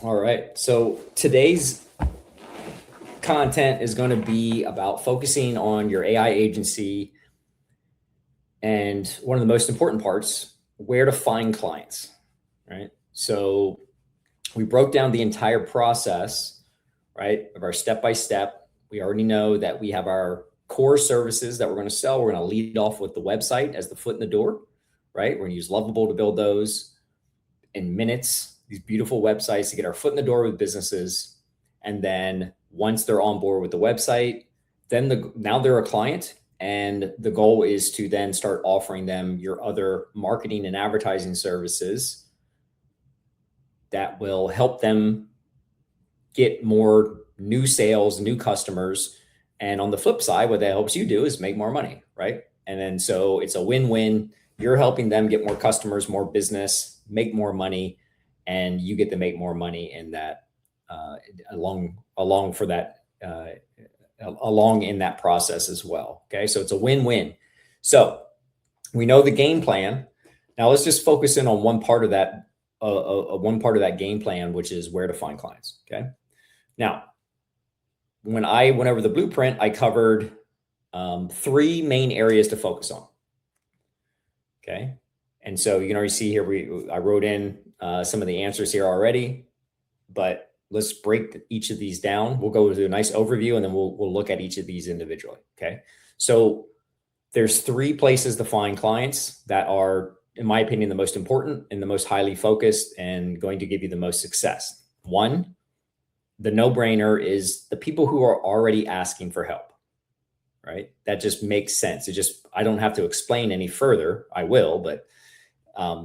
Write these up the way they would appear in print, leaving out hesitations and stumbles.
All right. So today's content is going to be about focusing on your AI agency and one of the most important parts, where to find clients, right? So we broke down the entire process, right, of our step by step. We already know that we have our core services that we're going to sell. We're going to lead off with the website as the foot in the door, right? We're going to use Lovable to build those in minutes, these beautiful websites to get our foot in the door with businesses. And then once they're on board with the website, then now they're a client. And the goal is to then start offering them your other marketing and advertising services that will help them get more new sales, new customers. And on the flip side, what that helps you do is make more money, right? And then so it's a win-win. You're helping them get more customers, more business, make more money, and you get to make more money in that along for that along in that process as well. Okay, so it's a win-win. So we know the game plan. Now let's just focus in on one part of that game plan, which is where to find clients. Okay. Now, when I went over the blueprint, I covered three main areas to focus on. Okay. And so you can already see here, I wrote in some of the answers here already, but let's break each of these down. We'll go to a nice overview and then we'll look at each of these individually. Okay. So there's three places to find clients that are, in my opinion, the most important and the most highly focused and going to give you the most success. One, the no-brainer is the people who are already asking for help, right? That just makes sense. I don't have to explain any further. I will, but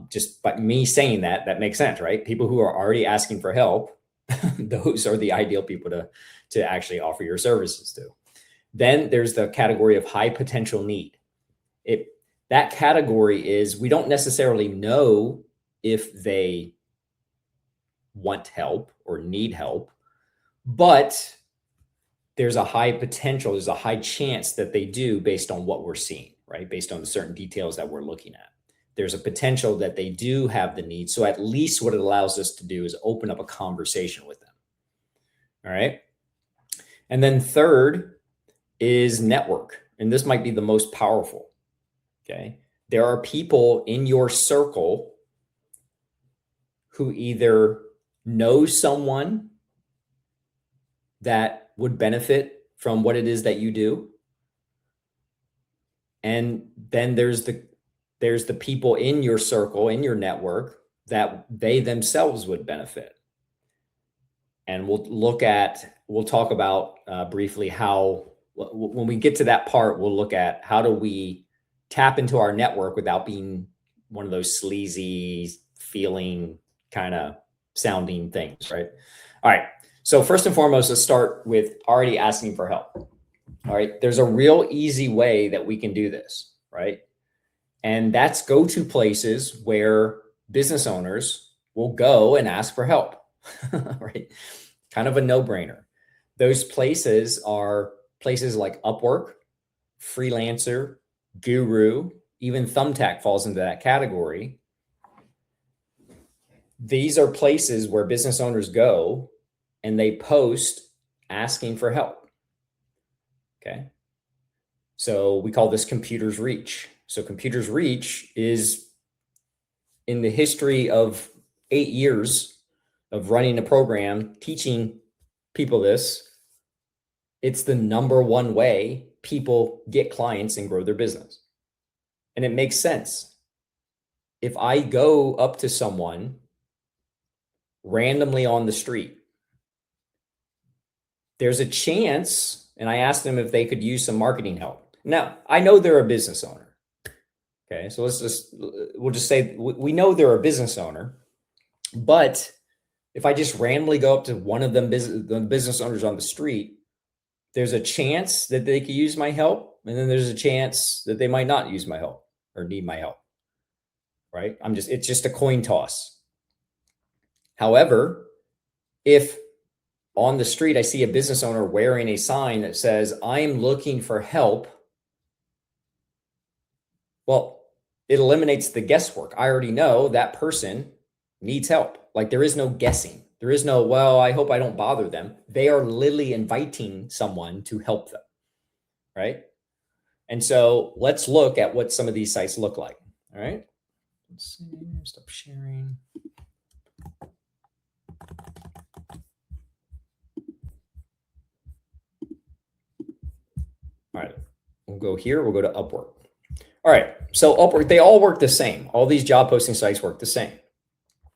just by me saying that makes sense, right? People who are already asking for help, those are the ideal people to actually offer your services to. Then there's the category of high potential need. That category is, we don't necessarily know if they want help or need help, but there's a high potential, there's a high chance that they do based on what we're seeing, right? Based on the certain details that we're looking at. There's a potential that they do have the need. So at least what it allows us to do is open up a conversation with them. All right. And then third is network. And this might be the most powerful. Okay. There are people in your circle who either know someone that would benefit from what it is that you do. And then there's the people in your circle, in your network, that they themselves would benefit. And we'll talk about briefly how, when we get to that part, we'll look at how do we tap into our network without being one of those sleazy feeling kind of sounding things, right? All right. So first and foremost, let's start with already asking for help. All right. There's a real easy way that we can do this, right? And that's go to places where business owners will go and ask for help, right? Kind of a no-brainer. Those places are places like Upwork, Freelancer, Guru, even Thumbtack falls into that category. These are places where business owners go and they post asking for help. Okay. So we call this Computers Reach. So Computers Reach is, in the history of 8 years of running a program, teaching people this, it's the number one way people get clients and grow their business. And it makes sense. If I go up to someone randomly on the street, there's a chance, and I asked them if they could use some marketing help. Now, I know they're a business owner. Okay, so we'll just say we know they're a business owner, but if I just randomly go up to one of them the business owners on the street, there's a chance that they could use my help, and then there's a chance that they might not use my help or need my help, right? It's just a coin toss. However, if on the street I see a business owner wearing a sign that says, "I'm looking for help," well, it eliminates the guesswork. I already know that person needs help. Like, there is no guessing. There is no, well, I hope I don't bother them. They are literally inviting someone to help them, right? And so let's look at what some of these sites look like. All right. Let's see, stop sharing. All right, we'll go here. We'll go to Upwork. All right, so Upwork, they all work the same. All these job posting sites work the same.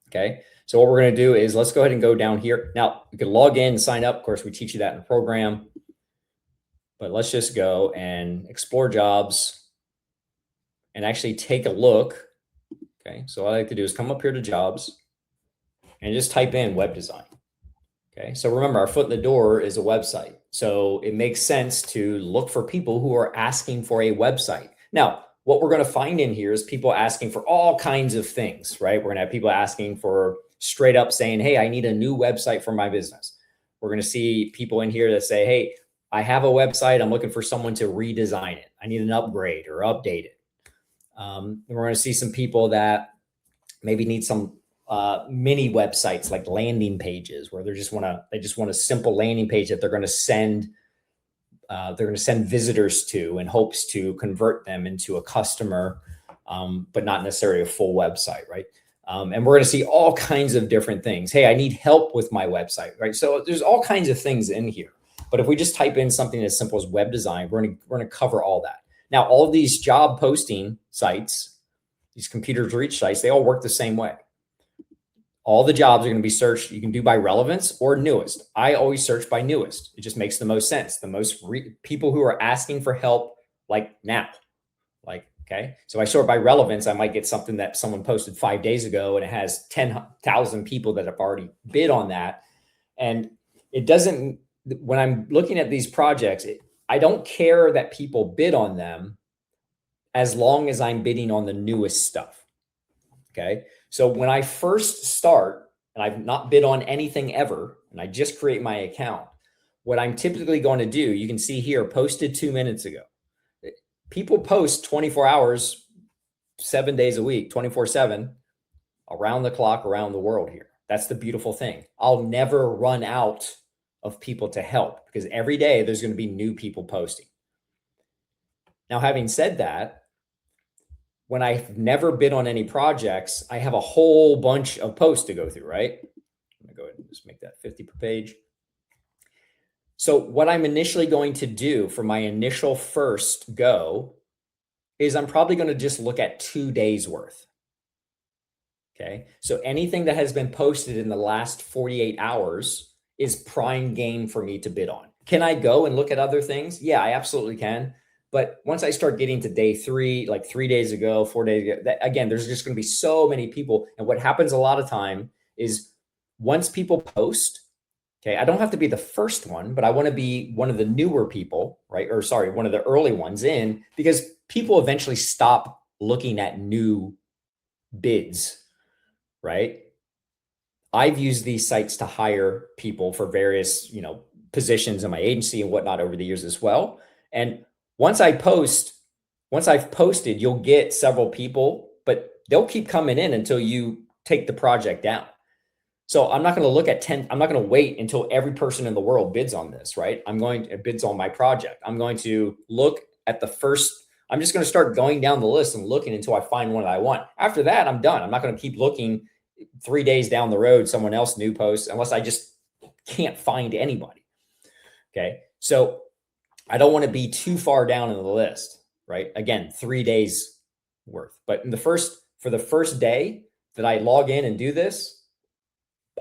Okay, so what we're going to do is let's go ahead and go down here. Now, you can log in and sign up. Of course, we teach you that in the program. But let's just go and explore jobs and actually take a look. Okay, so what I like to do is come up here to jobs and just type in web design. Okay, so remember, our foot in the door is a website. So it makes sense to look for people who are asking for a website. Now, what we're going to find in here is people asking for all kinds of things, right? We're going to have people asking for straight up saying, hey, I need a new website for my business. We're going to see people in here that say, hey, I have a website. I'm looking for someone to redesign it. I need an upgrade or update it. And we're going to see some people that maybe need some mini websites like landing pages where they just want a simple landing page that they're going to send visitors to in hopes to convert them into a customer, but not necessarily a full website, right? And we're going to see all kinds of different things. Hey, I need help with my website, right? So there's all kinds of things in here. But if we just type in something as simple as web design, we're going to cover all that. Now, all of these job posting sites, these computers reach sites, they all work the same way. All the jobs are going to be searched. You can do by relevance or newest. I always search by newest. It just makes the most sense. The most people who are asking for help, like now, like, okay. So I sort by relevance. I might get something that someone posted 5 days ago and it has 10,000 people that have already bid on that. And it doesn't, when I'm looking at these projects, I don't care that people bid on them as long as I'm bidding on the newest stuff. Okay. So when I first start and I've not bid on anything ever, and I just create my account, what I'm typically going to do, you can see here, posted 2 minutes ago. People post 24 hours, 7 days a week, 24/7, around the clock, around the world here. That's the beautiful thing. I'll never run out of people to help because every day there's going to be new people posting. Now, having said that, when I've never bid on any projects, I have a whole bunch of posts to go through, right? I'm gonna go ahead and just make that 50 per page. So what I'm initially going to do for my initial first go is I'm probably going to just look at 2 days worth. Okay. So anything that has been posted in the last 48 hours is prime game for me to bid on. Can I go and look at other things? Yeah, I absolutely can. But once I start getting to day 3, like 3 days ago, 4 days ago, again, there's just going to be so many people. And what happens a lot of time is once people post, okay, I don't have to be the first one, but I want to be one of the newer people, right? Or sorry, one of the early ones in, because people eventually stop looking at new bids, right? I've used these sites to hire people for various, positions in my agency and whatnot over the years as well. And once I've posted, you'll get several people, but they'll keep coming in until you take the project down. So I'm not going to look at 10. I'm not going to wait until every person in the world bids on this, right? Bids on my project. I'm going to look at the first. I'm just going to start going down the list and looking until I find one that I want. After that, I'm done. I'm not going to keep looking 3 days down the road, someone else new posts, unless I just can't find anybody. Okay. So I don't want to be too far down in the list, right? Again, 3 days worth. But for the first day that I log in and do this,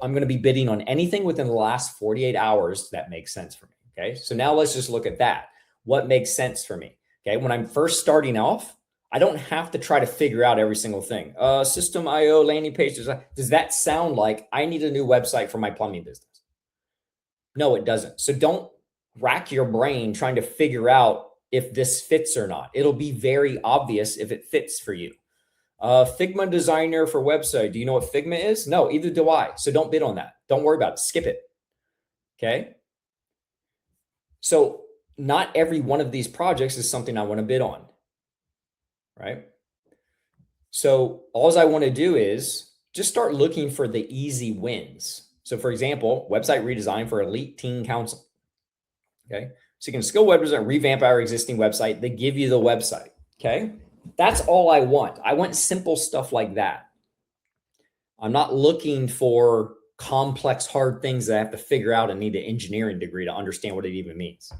I'm going to be bidding on anything within the last 48 hours that makes sense for me. Okay. So now let's just look at that. What makes sense for me? Okay. When I'm first starting off, I don't have to try to figure out every single thing. System IO, landing page. Does that sound like I need a new website for my plumbing business? No, it doesn't. So don't rack your brain trying to figure out if this fits or not. It'll be very obvious if it fits for you. Figma designer for website. Do you know what Figma is? No, either do I. So don't bid on that. Don't worry about it. Skip it. Okay. So not every one of these projects is something I want to bid on. Right. So all I want to do is just start looking for the easy wins. So for example, website redesign for elite teen council. Okay. So you can skill web design, revamp our existing website. They give you the website. Okay. That's all I want. I want simple stuff like that. I'm not looking for complex, hard things that I have to figure out and need an engineering degree to understand what it even means.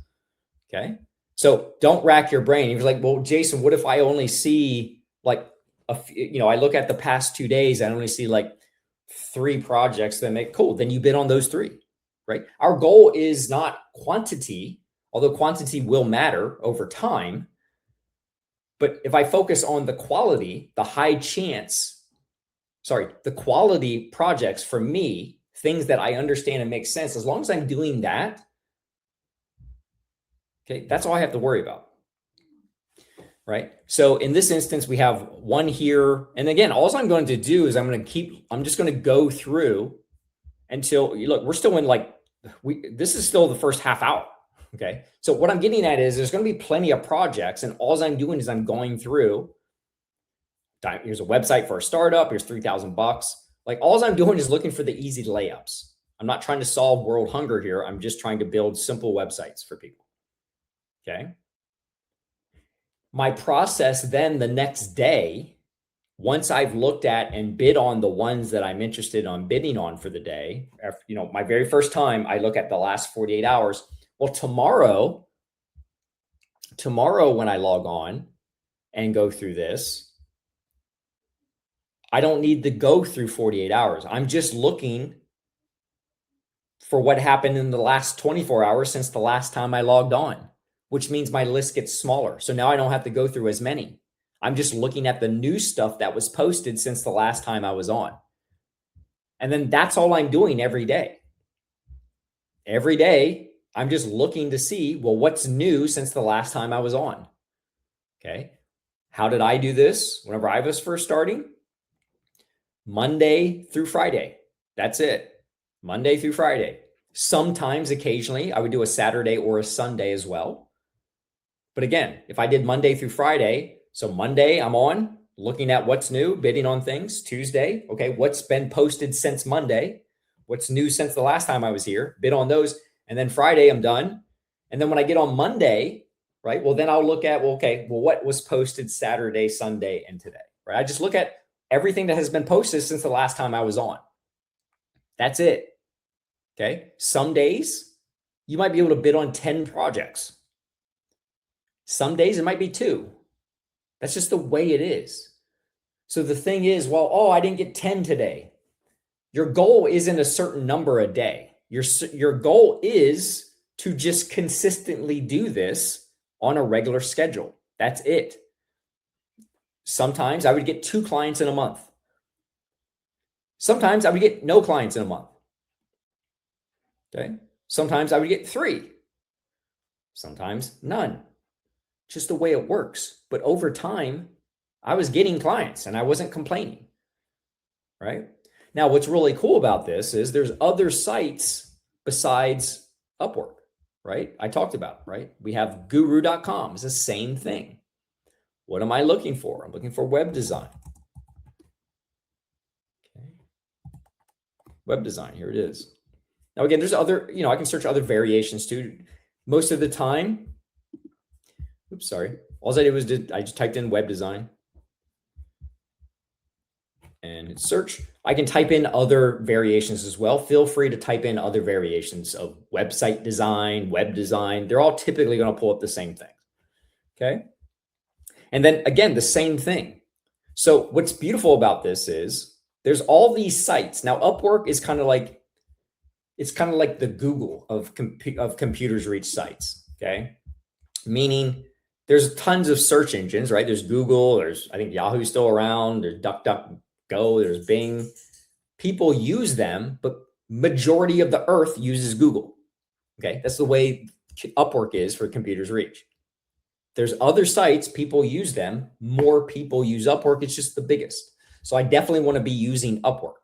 Okay. So don't rack your brain. You're like, well, Jason, what if I only see like, I look at the past 2 days, I only see like 3 projects that make cool. Then you bid on those 3, right? Our goal is not quantity, although quantity will matter over time. But if I focus on the quality, the quality projects for me, things that I understand and make sense, as long as I'm doing that, okay, that's all I have to worry about, right? So in this instance, we have one here. And again, all I'm going to do is I'm just going to go through until, look, we're still in this is still the first half hour. Okay. So what I'm getting at is there's going to be plenty of projects, and all I'm doing is I'm going through. Here's a website for a startup. Here's $3,000. Like all I'm doing is looking for the easy layups. I'm not trying to solve world hunger here. I'm just trying to build simple websites for people. Okay. My process then the next day, once I've looked at and bid on the ones that I'm interested on bidding on for the day, my very first time, I look at the last 48 hours. Well, tomorrow when I log on and go through this, I don't need to go through 48 hours. I'm just looking for what happened in the last 24 hours since the last time I logged on, which means my list gets smaller. So now I don't have to go through as many. I'm just looking at the new stuff that was posted since the last time I was on. And then that's all I'm doing every day. Every day, I'm just looking to see, well, what's new since the last time I was on? Okay. How did I do this whenever I was first starting? Monday through Friday. That's it. Monday through Friday. Sometimes, occasionally, I would do a Saturday or a Sunday as well. But again, if I did Monday through Friday, so Monday I'm on, looking at what's new, bidding on things. Tuesday, okay, what's been posted since Monday? What's new since the last time I was here? Bid on those. And then Friday, I'm done. And then when I get on Monday, right, well, then I'll look at, what was posted Saturday, Sunday, and today, right? I just look at everything that has been posted since the last time I was on. That's it. Okay. Some days you might be able to bid on 10 projects. Some days it might be 2. That's just the way it is. So the thing is, I didn't get 10 today. Your goal isn't a certain number a day. Your goal is to just consistently do this on a regular schedule. That's it. Sometimes I would get 2 clients in a month. Sometimes I would get no clients in a month. Okay. Sometimes I would get 3. Sometimes none. Just the way it works. But over time, I was getting clients and I wasn't complaining. Right? Now, what's really cool about this is there's other sites besides Upwork, right? I talked about, right? We have guru.com. It's the same thing. What am I looking for? I'm looking for web design. Okay. Web design, here it is. Now, again, there's other, I can search other variations too. Most of the time, all I did was I just typed in web design and hit search. I can type in other variations as well. Feel free to type in other variations of website design, web design. They're all typically going to pull up the same thing. Okay. And then again, the same thing. So what's beautiful about this is there's all these sites. Now, Upwork is kind of like, the Google of computers reach sites. Okay. Meaning there's tons of search engines, right? There's Google, I think Yahoo's still around, there's DuckDuckGo, there's Bing. People use them, but majority of the earth uses Google. Okay. That's the way Upwork is for computers reach. There's other sites, people use them. More people use Upwork. It's just the biggest. So I definitely want to be using Upwork.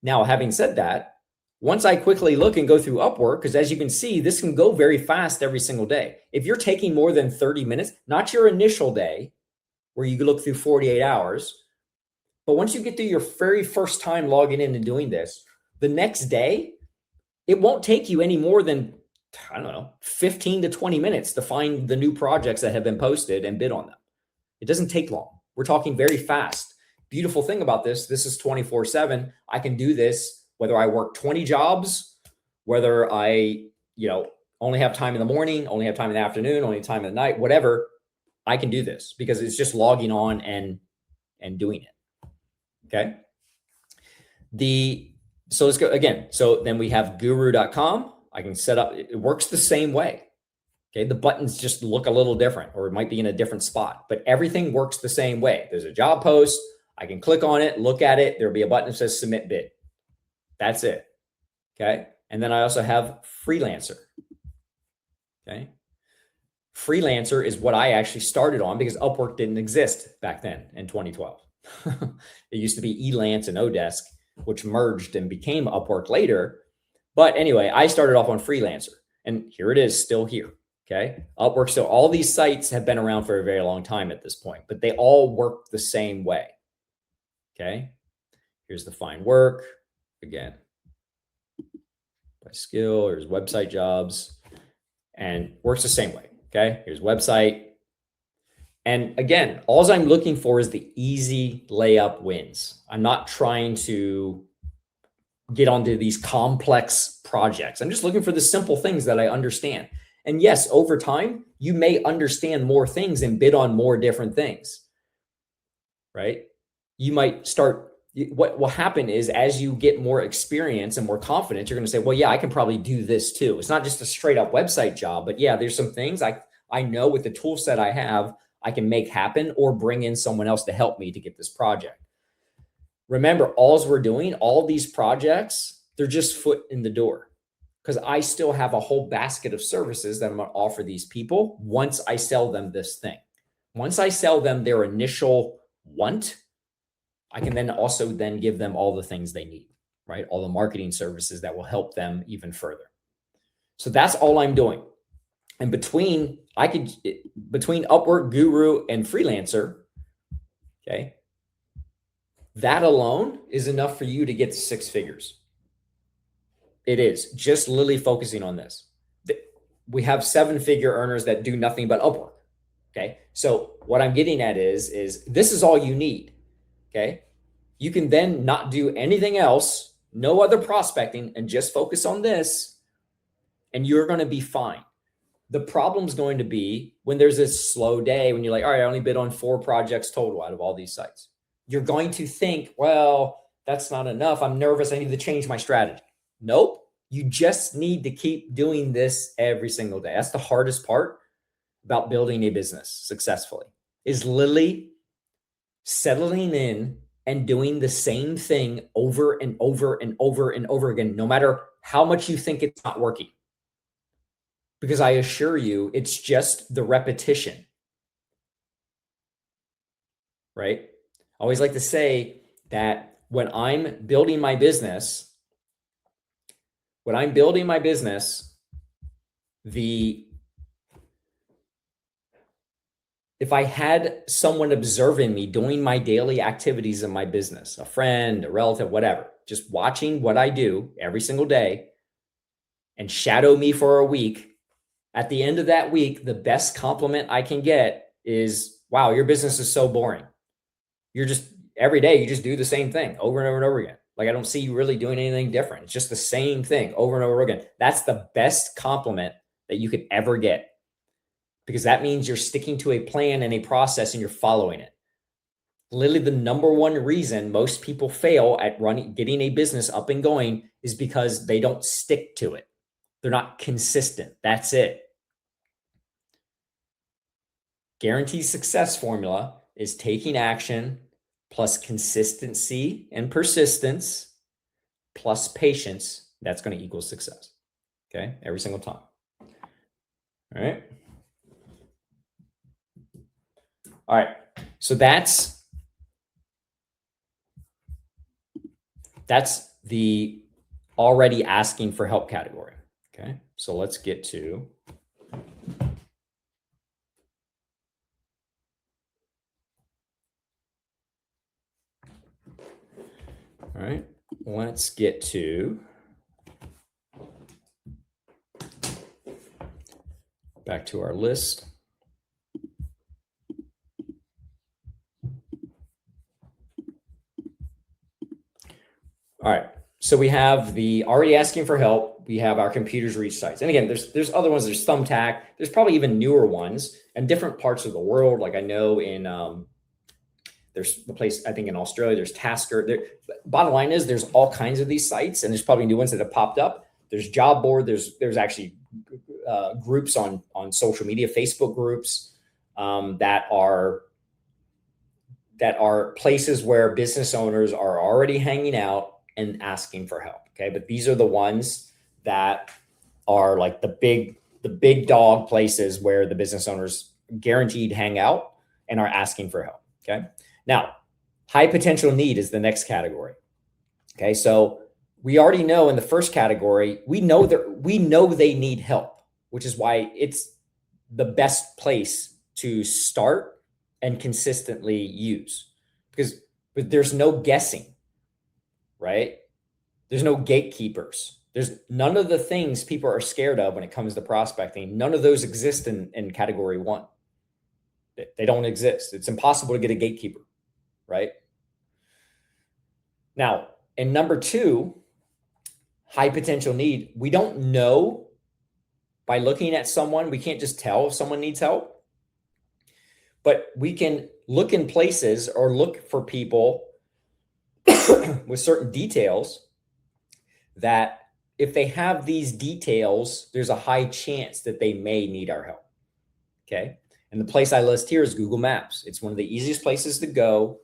Now, having said that, once I quickly look and go through Upwork, because as you can see, this can go very fast every single day. If you're taking more than 30 minutes, not your initial day where you look through 48 hours, but once you get through your very first time logging in and doing this, The next day, it won't take you any more than, I don't know, 15 to 20 minutes to find the new projects that have been posted and bid on them. It doesn't take long. We're talking very fast. Beautiful thing about this is 24/7. I can do this whether I work 20 jobs, whether I, only have time in the morning, only have time in the afternoon, only time in the night, whatever. I can do this because it's just logging on and doing it. Okay. So let's go again. So then we have guru.com. I can set up, it works the same way. Okay. The buttons just look a little different, or it might be in a different spot, but everything works the same way. There's a job post. I can click on it, look at it. There'll be a button that says submit bid. That's it. Okay. And then I also have Freelancer. Okay. Freelancer is what I actually started on because Upwork didn't exist back then in 2012. It used to be Elance and Odesk, which merged and became Upwork later. But anyway, I started off on Freelancer, and here it is, still here. Okay. Upwork. So all these sites have been around for a very long time at this point, but they all work the same way. Okay. Here's the find work again by skill. Here's website jobs, and works the same way. Okay. Here's website. And again, all I'm looking for is the easy layup wins. I'm not trying to get onto these complex projects. I'm just looking for the simple things that I understand. And yes, over time, you may understand more things and bid on more different things, right? You might start, what will happen is as you get more experience and more confidence, you're going to say, well, yeah, I can probably do this too. It's not just a straight up website job, but yeah, there's some things I know with the tool set I have, I can make happen or bring in someone else to help me to get this project. Remember, all we're doing, all these projects, they're just foot in the door, because I still have a whole basket of services that I'm going to offer these people once I sell them this thing. Once I sell them their initial want, I can then also then give them all the things they need, right? All the marketing services that will help them even further. So that's all I'm doing. And between Upwork, Guru, and Freelancer, okay, that alone is enough for you to get to 6 figures. It is just literally focusing on this. We have 7-figure earners that do nothing but Upwork. Okay. So what I'm getting at is this is all you need. Okay. You can then not do anything else, no other prospecting, and just focus on this, and you're going to be fine. The problem's going to be when there's this slow day, when you're like, all right, I only bid on 4 projects total out of all these sites. You're going to think, well, that's not enough. I'm nervous. I need to change my strategy. Nope. You just need to keep doing this every single day. That's the hardest part about building a business successfully, is literally settling in and doing the same thing over and over and over and over again, no matter how much you think it's not working. Because I assure you, it's just the repetition, right? I always like to say that when I'm building my business, if I had someone observing me doing my daily activities in my business, a friend, a relative, whatever, just watching what I do every single day and shadow me for a week, at the end of that week, the best compliment I can get is, wow, your business is so boring. You're just, every day, you just do the same thing over and over and over again. Like, I don't see you really doing anything different. It's just the same thing over and over again. That's the best compliment that you could ever get, because that means you're sticking to a plan and a process and you're following it. Literally, the number one reason most people fail at getting a business up and going is because they don't stick to it. They're not consistent. That's it. Guaranteed success formula is taking action plus consistency and persistence plus patience. That's going to equal success. Okay. Every single time. All right. All right. So that's the already asking for help category. Okay. So let's get to all right. let's get to back to our list. All right. So we have the already asking for help. We have our computers reach sites. And again, there's other ones. There's Thumbtack. There's probably even newer ones in different parts of the world. Like I know in there's the place, I think in Australia, there's Tasker. Bottom line is there's all kinds of these sites, and there's probably new ones that have popped up. There's Job Board. There's actually groups on social media, Facebook groups that are places where business owners are already hanging out and asking for help. Okay. But these are the ones that are like the big dog places where the business owners guaranteed hang out and are asking for help. Okay. Now, high potential need is the next category. Okay. So we already know in the first category, we know they need help, which is why it's the best place to start and consistently use, because there's no guessing. Right? There's no gatekeepers. There's none of the things people are scared of when it comes to prospecting. None of those exist in category one. They don't exist. It's impossible to get a gatekeeper, right? Now, in number two, high potential need, we don't know by looking at someone. We can't just tell if someone needs help, but we can look in places or look for people with certain details that if they have these details, there's a high chance that they may need our help. Okay. And the place I list here is Google Maps. It's one of the easiest places to go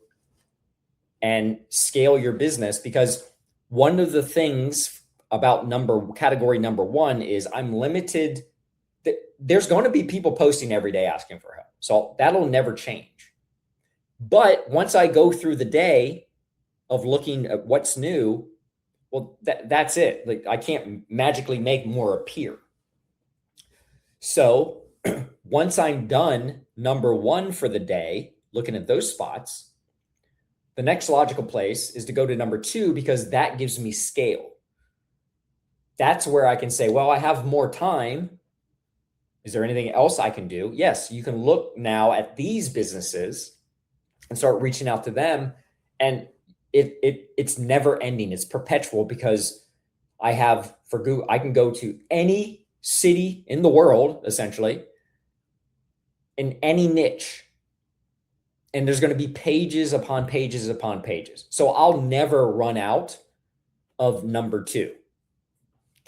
and scale your business, because one of the things about category number one is I'm limited. There's going to be people posting every day asking for help. So that'll never change. But once I go through the day of looking at what's new, well, that's it. Like I can't magically make more appear. So once I'm done number one for the day, looking at those spots, the next logical place is to go to number two, because that gives me scale. That's where I can say, well, I have more time. Is there anything else I can do? Yes, you can look now at these businesses and start reaching out to them. And it's never ending. It's perpetual, because I have for Google, I can go to any city in the world, essentially, in any niche. And there's going to be pages upon pages upon pages. So I'll never run out of number two.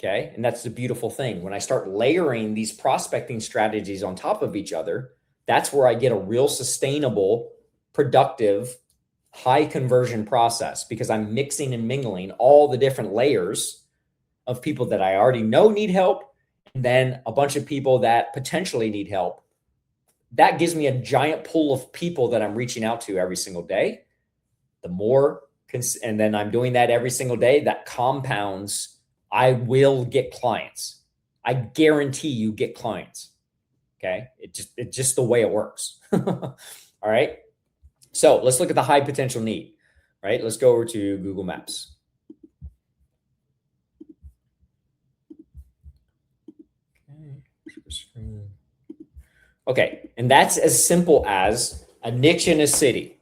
Okay. And that's the beautiful thing. When I start layering these prospecting strategies on top of each other, that's where I get a real sustainable, productive, high conversion process, because I'm mixing and mingling all the different layers of people that I already know need help, and then a bunch of people that potentially need help. That gives me a giant pool of people that I'm reaching out to every single day. The more, and then I'm doing that every single day, that compounds. I will get clients. I guarantee you get clients. Okay. It's just the way it works. All right. So let's look at the high potential need, right? Let's go over to Google Maps. Okay. And that's as simple as a niche in a city.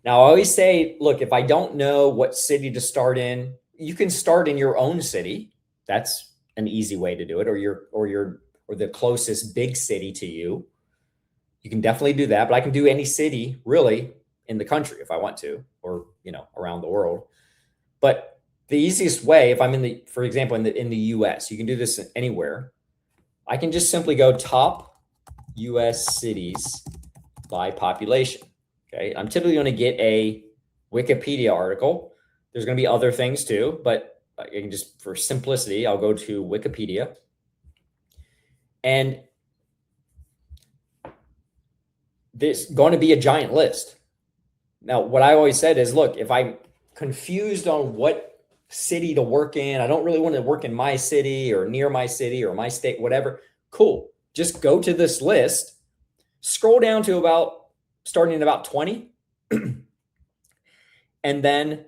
Now I always say, look, if I don't know what city to start in, you can start in your own city. That's an easy way to do it, or the closest big city to you. You can definitely do that, but I can do any city really in the country if I want to, or, around the world. But the easiest way, if I'm for example, in the US, you can do this anywhere. I can just simply go top US cities by population. Okay. I'm typically going to get a Wikipedia article. There's going to be other things too, but I can just, for simplicity, I'll go to Wikipedia. And there's going to be a giant list. Now, what I always said is, look, if I'm confused on what city to work in, I don't really want to work in my city or near my city or my state, whatever, cool. Just go to this list, scroll down to starting at about 20, and then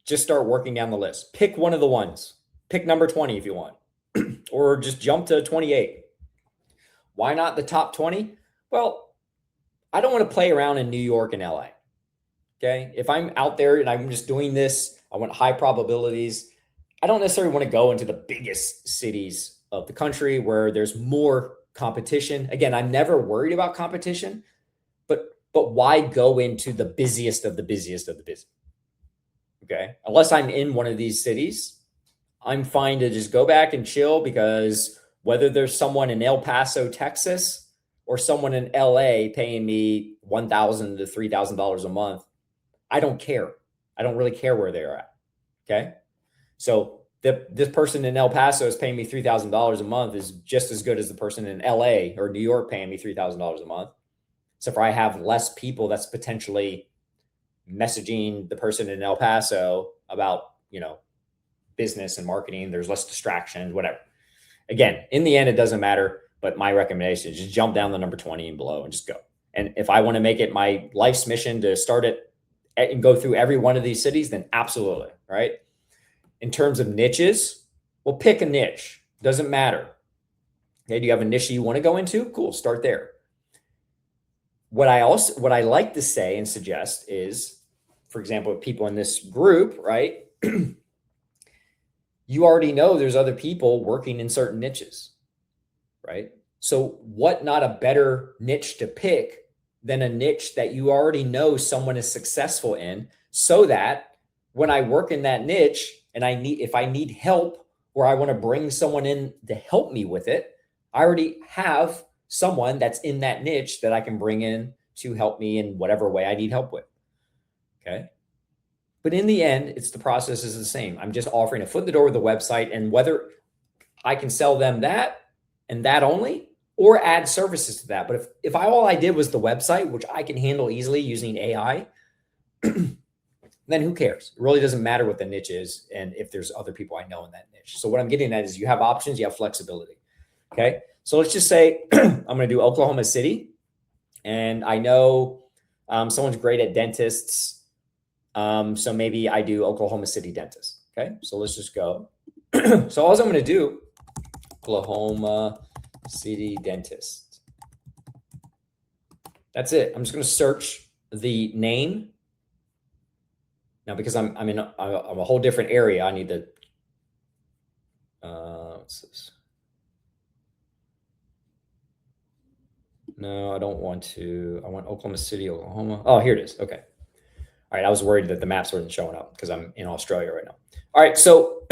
just start working down the list. Pick one of the ones. Pick number 20 if you want, or just jump to 28. Why not the top 20? Well, I don't want to play around in New York and LA. Okay. If I'm out there and I'm just doing this, I want high probabilities. I don't necessarily want to go into the biggest cities of the country where there's more competition. Again, I'm never worried about competition, but why go into the busiest of the busiest of the busy? Okay. Unless I'm in one of these cities, I'm fine to just go back and chill, because whether there's someone in El Paso, Texas, or someone in LA paying me $1,000 to $3,000 a month, I don't care. I don't really care where they're at. Okay. So this person in El Paso is paying me $3,000 a month is just as good as the person in LA or New York paying me $3,000 a month. So if I have less people that's potentially messaging the person in El Paso about, business and marketing, there's less distractions, whatever. Again, in the end, it doesn't matter, but my recommendation is just jump down the number 20 and below and just go. And if I want to make it my life's mission to start it and go through every one of these cities, then absolutely, right? In terms of niches, well, pick a niche. Doesn't matter. Okay, do you have a niche you want to go into? Cool, start there. What I like to say and suggest is, for example, people in this group, right? You already know there's other people working in certain niches, right? So what not a better niche to pick than a niche that you already know someone is successful in, so that when I work in that niche and if I need help, or I want to bring someone in to help me with it, I already have someone that's in that niche that I can bring in to help me in whatever way I need help with. Okay. But in the end, the process is the same. I'm just offering a foot in the door with the website, and whether I can sell them that and that only, or add services to that. But if all I did was the website, which I can handle easily using AI, then who cares? It really doesn't matter what the niche is and if there's other people I know in that niche. So what I'm getting at is you have options, you have flexibility. Okay. So let's just say I'm going to do Oklahoma City, and I know someone's great at dentists. So maybe I do Oklahoma City dentist. Okay. So let's just go. So all I'm going to do, Oklahoma City dentist. That's it. I'm just going to search the name. Now, because I'm in a whole different area, I need to, what's this? No, I don't want to. I want Oklahoma City, Oklahoma. Oh, here it is. Okay. All right. I was worried that the maps weren't showing up because I'm in Australia right now. All right. So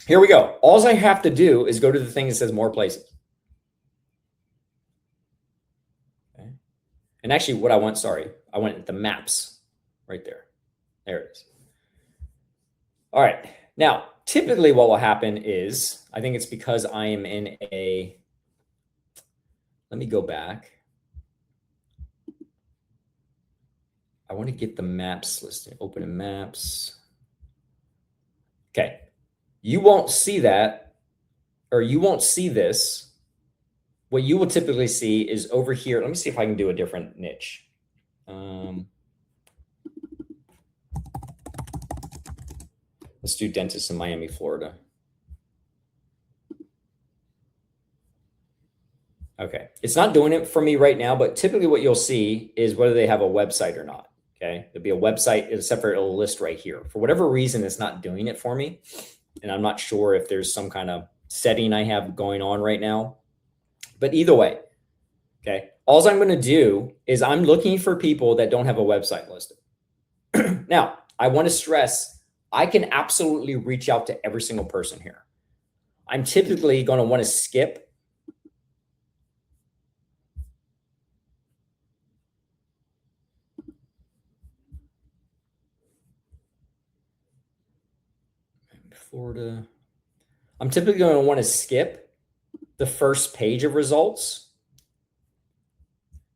here we go. All I have to do is go to the thing that says more places. Okay. And actually what I want the maps right there. There it is. All right. Now, typically what will happen is, I think it's because I am in let me go back. I want to get the maps listed. Open in maps. Okay. You won't see that, or you won't see this. What you will typically see is over here. Let me see if I can do a different niche. Let's do dentists in Miami, Florida. Okay. It's not doing it for me right now, but typically what you'll see is whether they have a website or not. Okay. There'll be a website, it's a separate little list right here. For whatever reason, it's not doing it for me. And I'm not sure if there's some kind of setting I have going on right now, but either way. Okay. All I'm going to do is I'm looking for people that don't have a website listed. Now, I want to stress, I can absolutely reach out to every single person here. I'm typically going to want to skip Florida. I'm typically going to want to skip the first page of results.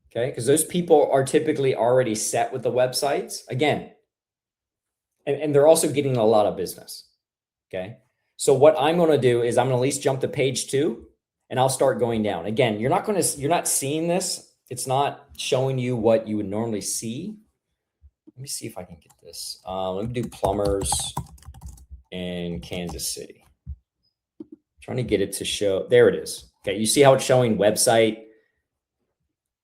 Okay. Because those people are typically already set with the websites. Again, and they're also getting a lot of business. Okay. So what I'm going to do is I'm going to at least jump to page 2, and I'll start going down. Again, you're not seeing this. It's not showing you what you would normally see. Let me see if I can get this. Let me do plumbers in Kansas City. Trying to get it to show. There it is. Okay, you see how it's showing website,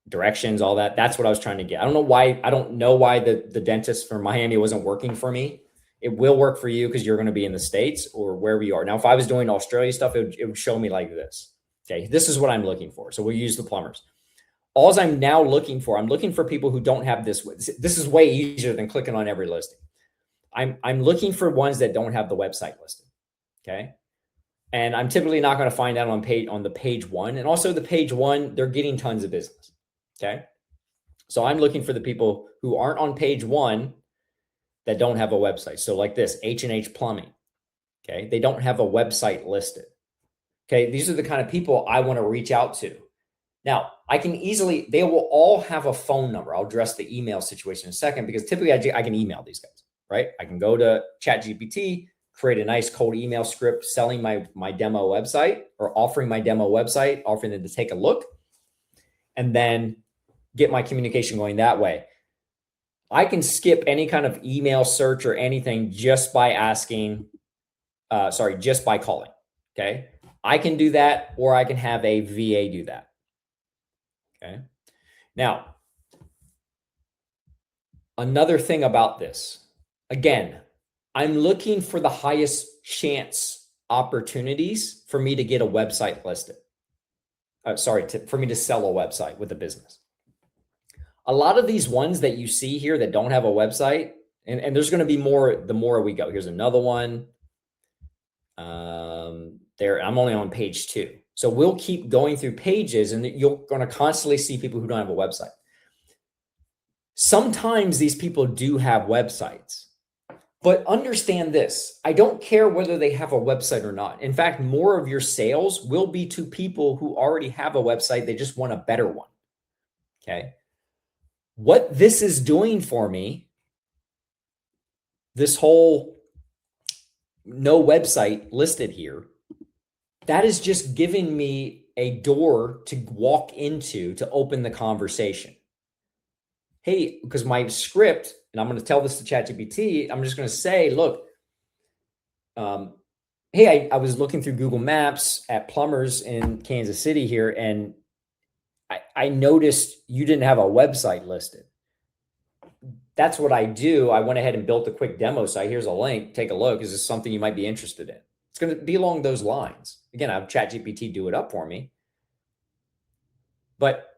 directions, all that. That's what I was trying to get. I don't know why the dentist from Miami wasn't working for me. It will work for you because you're going to be in the States or wherever you are. Now, if I was doing Australia stuff, it would show me like this. Okay, this is what I'm looking for. So we'll use the plumbers. All I'm now looking for, I'm looking for people who don't have this. This is way easier than clicking on every listing. I'm looking for ones that don't have the website listed. Okay. And I'm typically not going to find that on the page one. And also the page one, they're getting tons of business. Okay. So I'm looking for the people who aren't on page one that don't have a website. So like this, H&H Plumbing. Okay. They don't have a website listed. Okay. These are the kind of people I want to reach out to. Now, they will all have a phone number. I'll address the email situation in a second because typically I can email these guys, right? I can go to ChatGPT, create a nice cold email script selling my demo website or offering my demo website, offering them to take a look, and then get my communication going that way. I can skip any kind of email search or anything just by just by calling, okay? I can do that, or I can have a VA do that. Okay. Now, another thing about this, again, I'm looking for the highest chance opportunities for me to get a website listed. For me to sell a website with a business. A lot of these ones that you see here that don't have a website, and there's going to be more the more we go. Here's another one. I'm only on page 2. So we'll keep going through pages and you're going to constantly see people who don't have a website. Sometimes these people do have websites, but understand this. I don't care whether they have a website or not. In fact, more of your sales will be to people who already have a website. They just want a better one. Okay. What this is doing for me, this whole no website listed here, that is just giving me a door to walk into to open the conversation. Hey, because my script, and I'm going to tell this to ChatGPT, I'm just going to say, look, hey, I was looking through Google Maps at plumbers in Kansas City here, and I noticed you didn't have a website listed. That's what I do. I went ahead and built a quick demo site. Here's a link. Take a look. Is this something you might be interested in? It's going to be along those lines. Again, I have ChatGPT do it up for me. But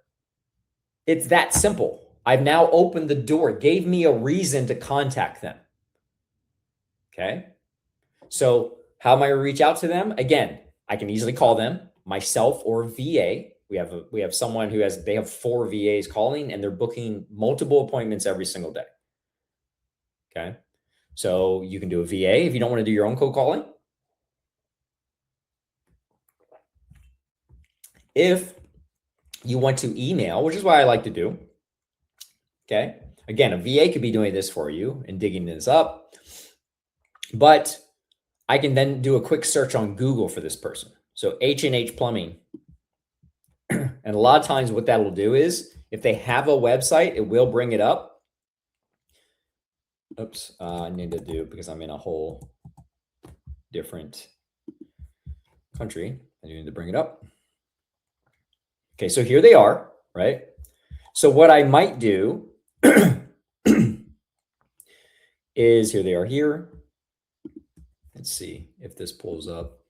it's that simple. I've now opened the door. It gave me a reason to contact them. Okay. So how am I going to reach out to them? Again, I can easily call them myself or VA. We have someone they have 4 VAs calling and they're booking multiple appointments every single day. Okay. So you can do a VA if you don't want to do your own cold calling. If you want to email, which is what I like to do. Okay. Again, a VA could be doing this for you and digging this up, but I can then do a quick search on Google for this person. So H&H Plumbing. And a lot of times what that will do is if they have a website, it will bring it up. Oops. I need to do it because I'm in a whole different country. I need to bring it up. Okay. So here they are, right? So what I might do is here they are here. Let's see if this pulls up.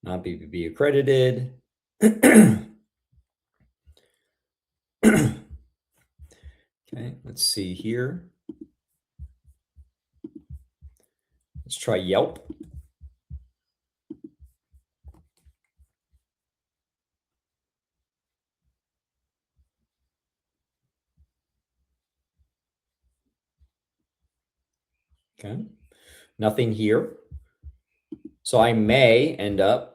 Not BBB accredited. Okay, let's see here. Let's try Yelp. Okay, nothing here. So I may end up,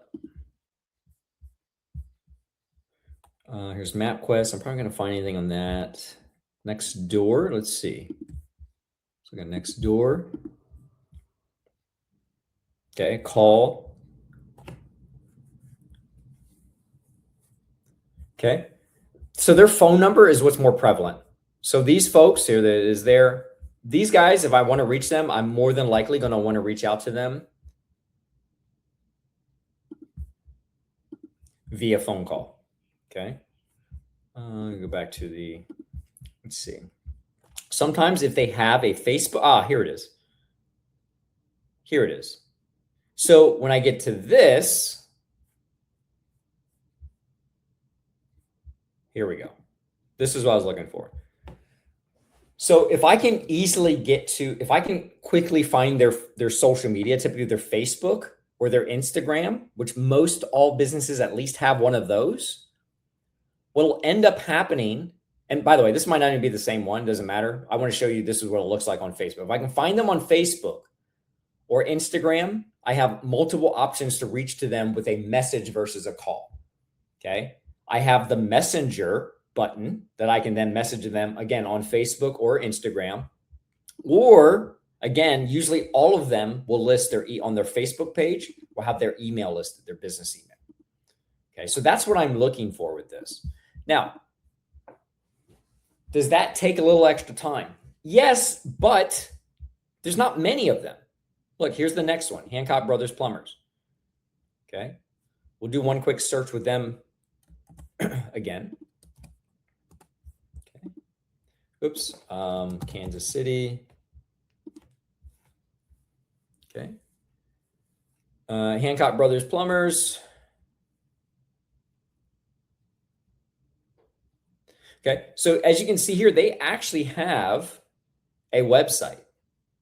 here's MapQuest. I'm probably going to find anything on that. Next door, let's see. So I got next door. Okay, call. Okay, so their phone number is what's more prevalent. So these folks here that is there, these guys, if I want to reach them, I'm more than likely going to want to reach out to them via phone call. Okay. Go back to the, let's see. Sometimes if they have a Facebook, here it is. Here it is. So when I get to this, here we go. This is what I was looking for. So if I can easily get to, if I can quickly find their social media, typically their Facebook or their Instagram, which most all businesses at least have one of those, what'll end up happening, and by the way, this might not even be the same one, doesn't matter. I want to show you this is what it looks like on Facebook. If I can find them on Facebook or Instagram, I have multiple options to reach to them with a message versus a call. Okay. I have the messenger button that I can then message them again on Facebook or Instagram, or again, usually all of them will list on their Facebook page, will have their email listed, their business email. Okay. So that's what I'm looking for with this. Now, does that take a little extra time? Yes, but there's not many of them. Look, here's the next one, Hancock Brothers Plumbers. Okay. We'll do one quick search with them again. Okay. Oops. Kansas City. Okay. Hancock Brothers Plumbers. Okay. So as you can see here, they actually have a website.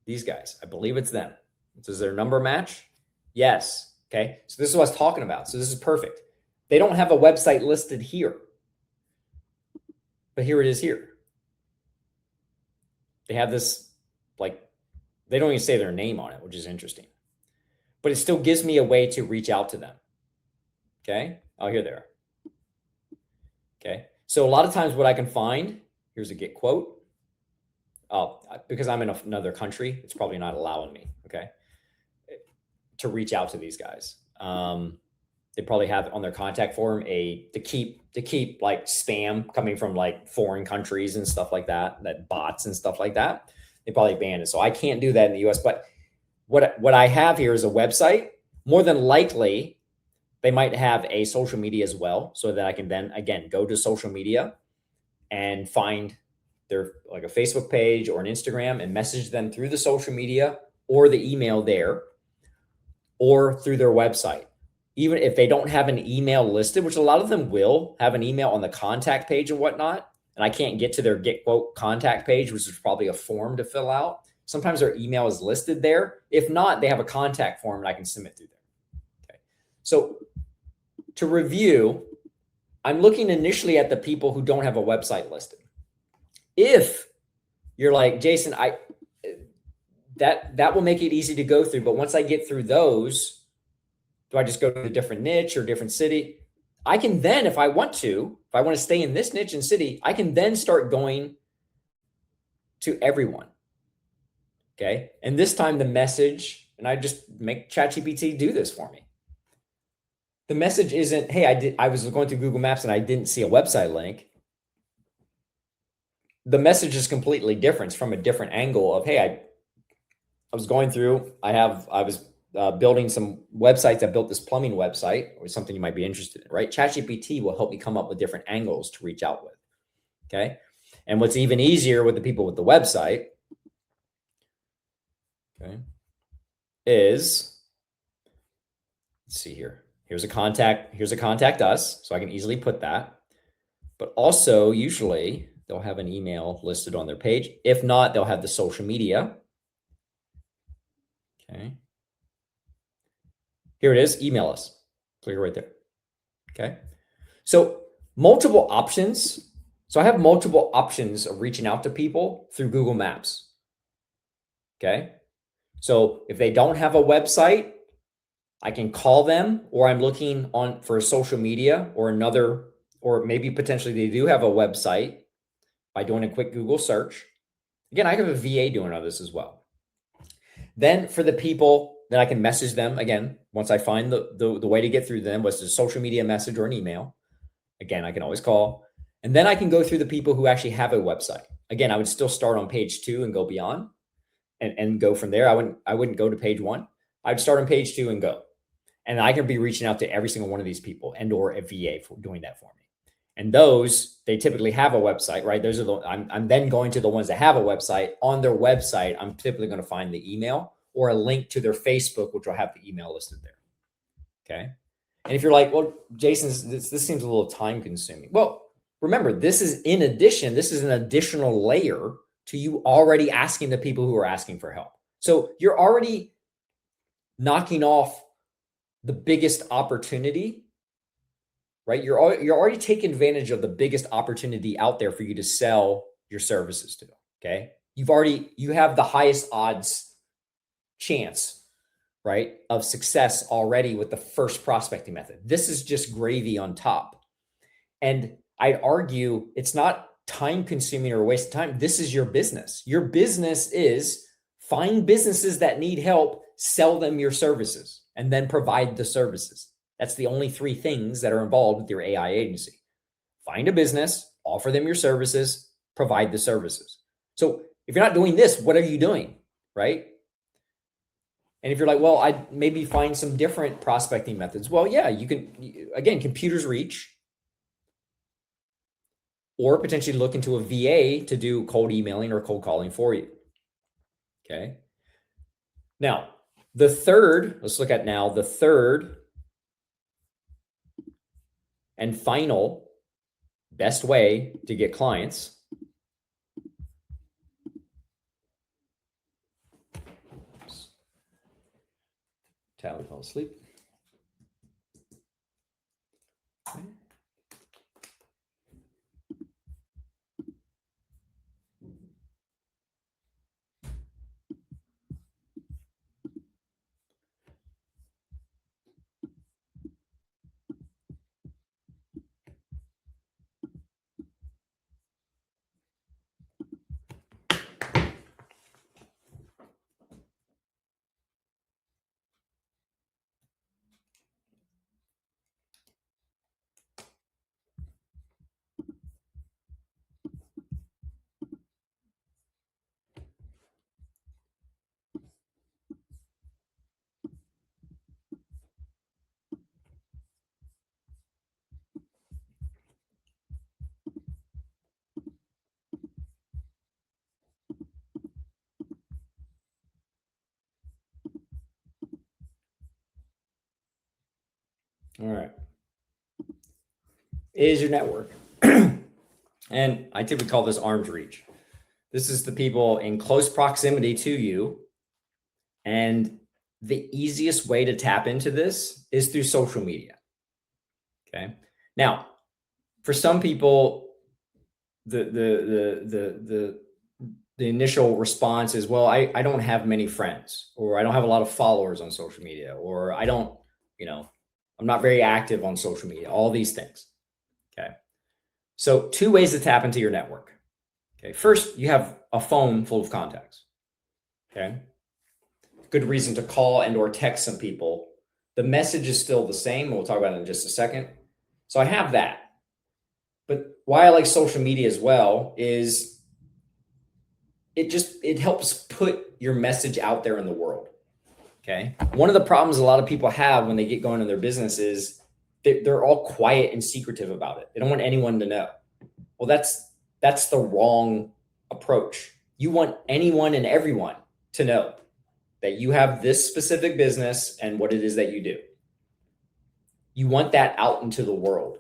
These guys, I believe it's them. Does their number match? Yes. Okay. So this is what I was talking about. So this is perfect. They don't have a website listed here, but here it is here. They have this, like, they don't even say their name on it, which is interesting, but it still gives me a way to reach out to them. Okay. Oh, here they are. Okay. So a lot of times what I can find, here's a get quote. Oh, because I'm in another country, it's probably not allowing me. Okay. To reach out to these guys. They probably have on their contact form to keep like spam coming from like foreign countries and stuff like that bots and stuff like that. They probably banned it. So I can't do that in the US, but what I have here is a website. More than likely, they might have a social media as well, so that I can then again go to social media and find their like a Facebook page or an Instagram and message them through the social media or the email there, or through their website. Even if they don't have an email listed, which a lot of them will have an email on the contact page and whatnot, and I can't get to their get quote contact page, which is probably a form to fill out. Sometimes their email is listed there. If not, they have a contact form and I can submit through there. Okay. So to review, I'm looking initially at the people who don't have a website listed. If you're like, Jason, that will make it easy to go through. But once I get through those, do I just go to a different niche or different city? I can then, if I want to stay in this niche and city, I can then start going to everyone. Okay. And this time the message, and I just make ChatGPT do this for me. The message isn't, hey, I was going through Google Maps and I didn't see a website link. The message is completely different. It's from a different angle of, hey, I was going through, I was building some websites. I built this plumbing website, or something you might be interested in, right? ChatGPT will help me come up with different angles to reach out with. Okay. And what's even easier with the people with the website, okay, is, let's see here. Here's a contact us. So I can easily put that, but also usually they'll have an email listed on their page. If not, they'll have the social media. Okay. Here it is, email us. Click right there. Okay. So multiple options. So I have multiple options of reaching out to people through Google Maps. Okay. So if they don't have a website, I can call them, or I'm looking for social media or or maybe potentially they do have a website by doing a quick Google search. Again, I have a VA doing all this as well. Then for the people that I can message them, again, once I find the way to get through them, was a social media message or an email. Again, I can always call. And then I can go through the people who actually have a website. again, I would still start on page 2 and go beyond and go from there. I wouldn't go to page 1. I'd start on page 2 and go. And I can be reaching out to every single one of these people and or a VA for doing that for me. And those, they typically have a website, right? Those are the, I'm then going to the ones that have a website. On their website, I'm typically going to find the email or a link to their Facebook, which will have the email listed there. Okay. And if you're like, well, Jason, this seems a little time consuming. Well, remember, this is in addition, this is an additional layer to you already asking the people who are asking for help. So you're already knocking off the biggest opportunity, right? You're already taking advantage of the biggest opportunity out there for you to sell your services to. Okay. You have the highest odds chance, right, of success already with the first prospecting method. This is just gravy on top. And I'd argue it's not time consuming or a waste of time. This is your business. Your business is find businesses that need help, sell them your services, and then provide the services. That's the only 3 things that are involved with your AI agency. Find a business, offer them your services, provide the services. So if you're not doing this, what are you doing, right? And if you're like, well, I'd maybe find some different prospecting methods. Well, yeah, you can, again, computers reach, or potentially look into a VA to do cold emailing or cold calling for you. Okay. Now, let's look at now the third and final best way to get clients. Tally fell asleep. Okay. All right. Is your network. And I typically call this arm's reach. This is the people in close proximity to you. And the easiest way to tap into this is through social media. Okay. Now, for some people, the initial response is, well, I don't have many friends, or I don't have a lot of followers on social media, or I don't, I'm not very active on social media, all these things. Okay. So 2 ways to tap into your network. Okay. First, you have a phone full of contacts. Okay. Good reason to call and or text some people. The message is still the same. We'll talk about it in just a second. So I have that. But why I like social media as well is it helps put your message out there in the world. Okay. One of the problems a lot of people have when they get going in their business is they're all quiet and secretive about it. They don't want anyone to know. Well, that's the wrong approach. You want anyone and everyone to know that you have this specific business and what it is that you do. You want that out into the world,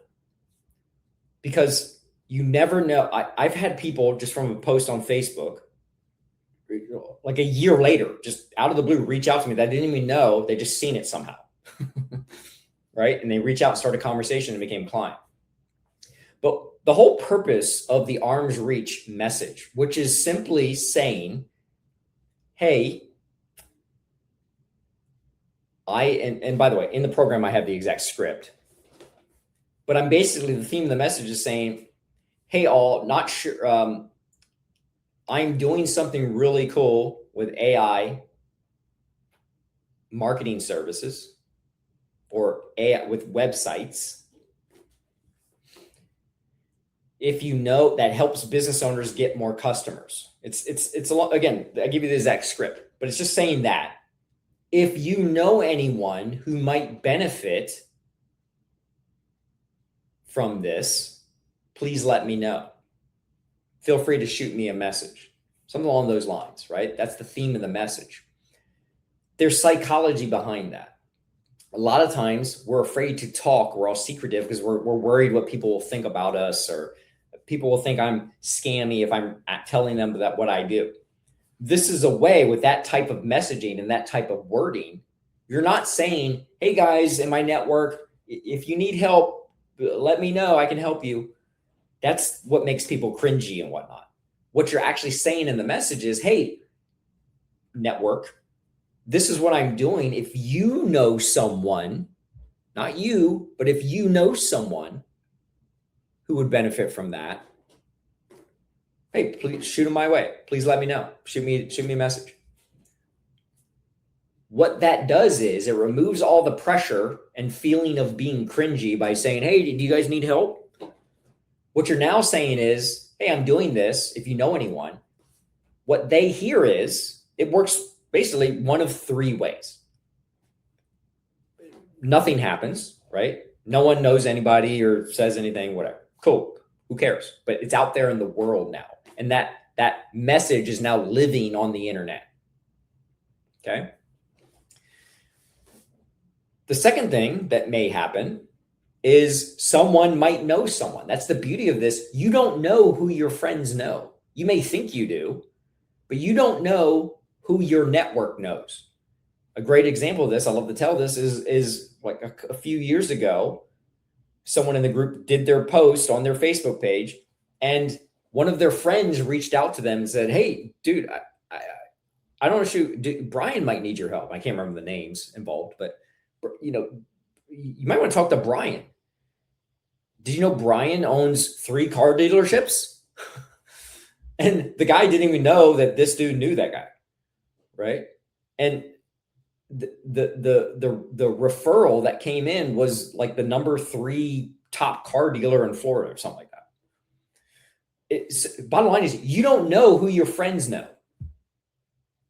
because you never know. I've had people just from a post on Facebook, like a year later, just out of the blue, reach out to me that I didn't even know. They just seen it somehow. Right. And they reach out and start a conversation and became a client. But the whole purpose of the arm's reach message, which is simply saying, hey, and by the way, in the program, I have the exact script, but I'm basically, the theme of the message is saying, hey, all, not sure. I'm doing something really cool with AI marketing services or AI with websites. if you know, that helps business owners get more customers. It's a lot. Again, I give you the exact script, but it's just saying that if you know anyone who might benefit from this, please let me know. Feel free to shoot me a message, something along those lines, right? That's the theme of the message. There's psychology behind that. A lot of times we're afraid to talk. We're all secretive because we're worried what people will think about us, or people will think I'm scammy if I'm telling them that what I do. This is a way, with that type of messaging and that type of wording, you're not saying, hey guys in my network, if you need help, let me know, I can help you. That's what makes people cringy and whatnot. What you're actually saying in the message is, hey, network, this is what I'm doing. If you know someone, not you, but if you know someone who would benefit from that, hey, please shoot them my way. Please let me know. Shoot me a message. What that does is it removes all the pressure and feeling of being cringy by saying, hey, do you guys need help? What you're now saying is, hey, I'm doing this. If you know anyone, what they hear is, it works basically one of three ways. Nothing happens, right? No one knows anybody or says anything, whatever. Cool. Who cares? But it's out there in the world now. And that message is now living on the internet. Okay. The second thing that may happen is someone might know someone. That's the beauty of this. You don't know who your friends know. You may think you do, but you don't know who your network knows. A great example of this, I love to tell this, is like a few years ago, someone in the group did their post on their Facebook page, and one of their friends reached out to them and said, hey, dude, I don't know, Brian might need your help. I can't remember the names involved, but you might want to talk to Brian. Did you know Brian owns 3 car dealerships? And the guy didn't even know that this dude knew that guy, right? And the referral that came in was like the number 3 top car dealer in Florida or something like that. Bottom line is, you don't know who your friends know.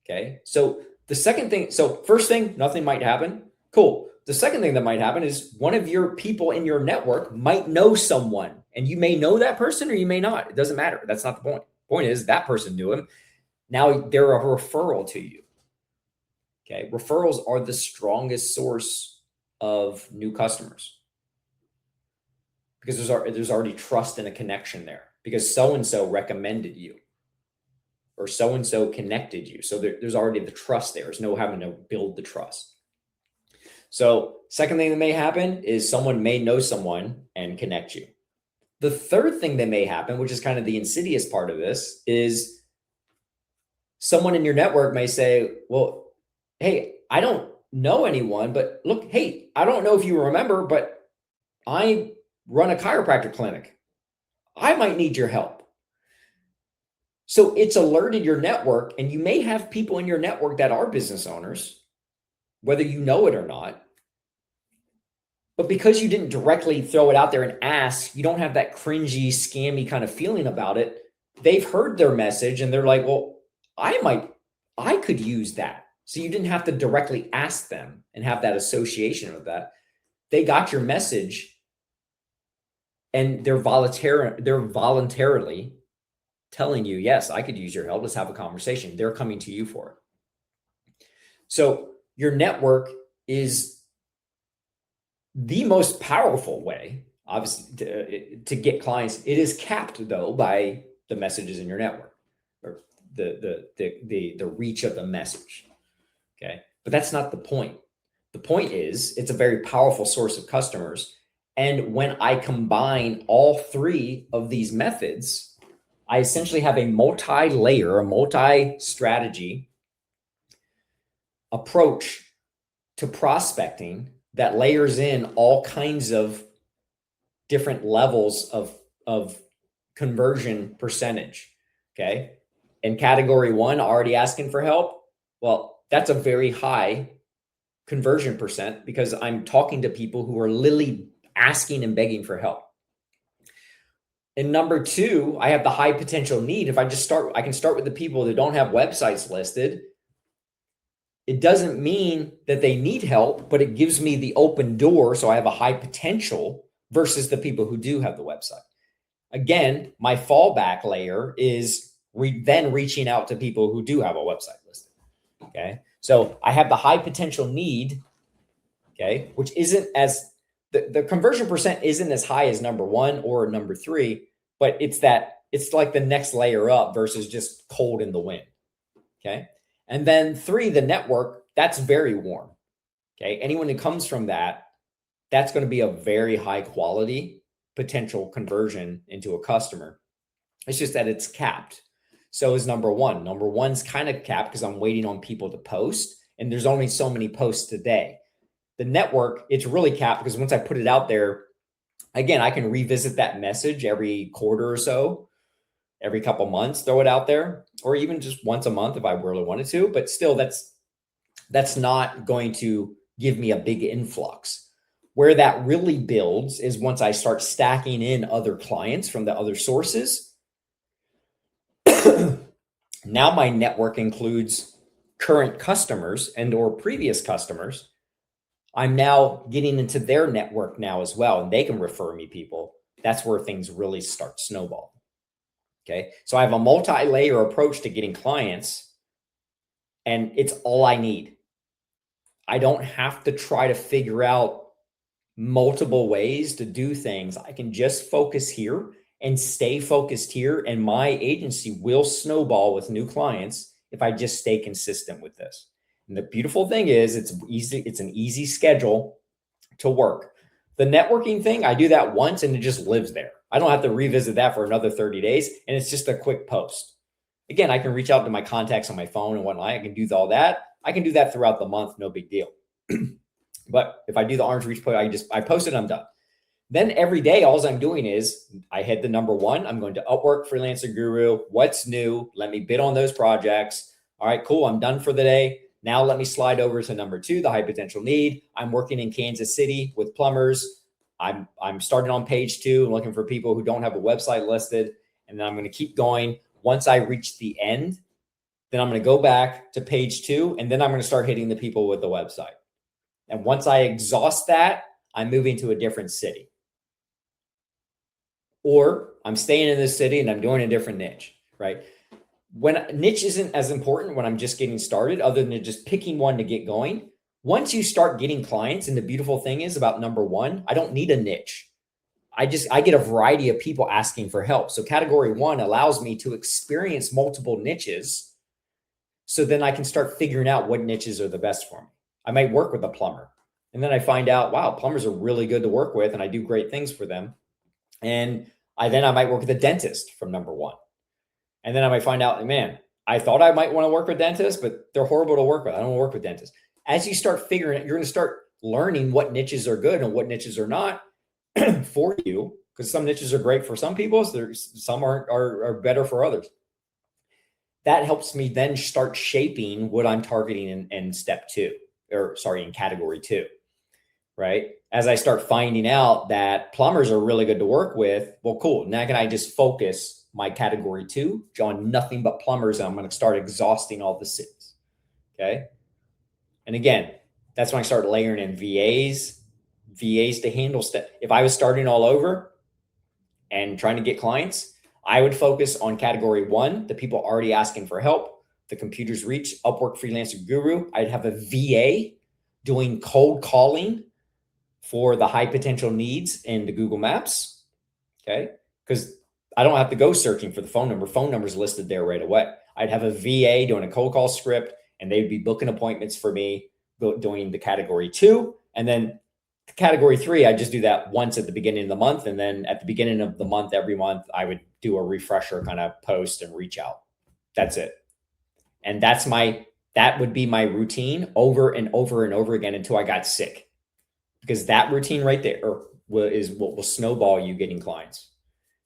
Okay. So the second thing, first thing, nothing might happen. Cool. The second thing that might happen is one of your people in your network might know someone, and you may know that person or you may not. It doesn't matter. That's not the point. Point is, that person knew him. Now they're a referral to you. Okay. Referrals are the strongest source of new customers because there's already trust and a connection there, because so-and-so recommended you or so-and-so connected you. So there's already the trust there. There's no having to build the trust. So second thing that may happen is someone may know someone and connect you. The third thing that may happen, which is kind of the insidious part of this, is someone in your network may say, well, hey, I don't know anyone, but look, hey, I don't know if you remember, but I run a chiropractic clinic. I might need your help. So it's alerted your network, and you may have people in your network that are business owners, whether you know it or not. But because you didn't directly throw it out there and ask, you don't have that cringy, scammy kind of feeling about it. They've heard their message and they're like, well, I could use that. So you didn't have to directly ask them and have that association with that. They got your message and they're voluntarily telling you, yes, I could use your help. Let's have a conversation. They're coming to you for it. So your network is the most powerful way, obviously, to get clients. It is capped, though, by the messages in your network, or the reach of the message. Okay, but that's not the point. The point is, it's a very powerful source of customers. And when I combine all 3 of these methods, I essentially have a multi-layer, a multi-strategy approach to prospecting that layers in all kinds of different levels of conversion percentage. Okay. In category 1, already asking for help. Well, that's a very high conversion percent because I'm talking to people who are literally asking and begging for help. And number two, I have the high potential need. If I just start, I can start with the people that don't have websites listed. It doesn't mean that they need help, but it gives me the open door. So I have a high potential versus the people who do have the website. Again, my fallback layer is then reaching out to people who do have a website listed. Okay. So I have the high potential need, okay, which isn't as the conversion percent isn't as high as number one or number three, but it's like the next layer up versus just cold in the wind. Okay. And then three, the network, that's very warm. Okay. Anyone who comes from that, that's going to be a very high quality potential conversion into a customer. It's just that it's capped. So is number one. Number one's kind of capped because I'm waiting on people to post, and there's only so many posts today. The network, it's really capped because once I put it out there, again, I can revisit that message every quarter or so, every couple months, throw it out there, or even just once a month if I really wanted to. But still, that's not going to give me a big influx. Where that really builds is once I start stacking in other clients from the other sources. Now my network includes current customers and or previous customers. I'm now getting into their network now as well, and they can refer me people. That's where things really start snowballing. Okay. So I have a multi-layer approach to getting clients, and it's all I need. I don't have to try to figure out multiple ways to do things. I can just focus here and stay focused here, and my agency will snowball with new clients if I just stay consistent with this. And the beautiful thing is it's easy. It's an easy schedule to work. The networking thing, I do that once and it just lives there. I don't have to revisit that for another 30 days. And it's just a quick post. Again, I can reach out to my contacts on my phone and whatnot. I can do all that. I can do that throughout the month. No big deal. But if I do the orange reach post, I post it, I'm done. Then every day, all I'm doing is I hit the number one. I'm going to Upwork, Freelancer Guru. What's new? Let me bid on those projects. All right, cool. I'm done for the day. Now let me slide over to number two, the high potential need. I'm working in Kansas City with plumbers. I'm starting on page two and looking for people who don't have a website listed. And then I'm going to keep going. Once I reach the end, then I'm going to go back to page two, and then I'm going to start hitting the people with the website. And once I exhaust that, I'm moving to a different city. Or I'm staying in this city and I'm doing a different niche, right? When niche isn't as important when I'm just getting started, other than just picking one to get going. Once you start getting clients, and the beautiful thing is about number one, I don't need a niche. I get a variety of people asking for help. So category one allows me to experience multiple niches. So then I can start figuring out what niches are the best for me. I might work with a plumber, and then I find out, wow, plumbers are really good to work with and I do great things for them. And I might work with a dentist from number one. And then I might find out, man, I thought I might want to work with dentists, but they're horrible to work with. I don't want to work with dentists. As you start figuring it, you're going to start learning what niches are good and what niches are not for you, because some niches are great for some people. Some are better for others. That helps me then start shaping what I'm targeting in step two, in category two. Right? As I start finding out that plumbers are really good to work with, well, cool. Now can I just focus my category two on nothing but plumbers, and I'm going to start exhausting all the cities. Okay. And again, that's when I start layering in VAs to handle stuff. If I was starting all over and trying to get clients, I would focus on category one, the people already asking for help, the computer's reach, Upwork, Freelancer Guru. I'd have a VA doing cold calling for the high potential needs in the Google Maps. Okay. Because I don't have to go searching for the phone number. Phone number's listed there right away. I'd have a VA doing a cold call script, and they'd be booking appointments for me doing the category two. And then category three, I just do that once at the beginning of the month. And then at the beginning of the month, every month, I would do a refresher kind of post and reach out. That's it. And that would be my routine over and over and over again until I got sick. Because that routine right there is what will snowball you getting clients,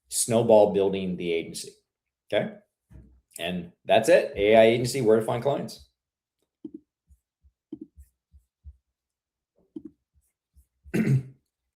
snowball building the agency. Okay. And that's it. AI agency, where to find clients.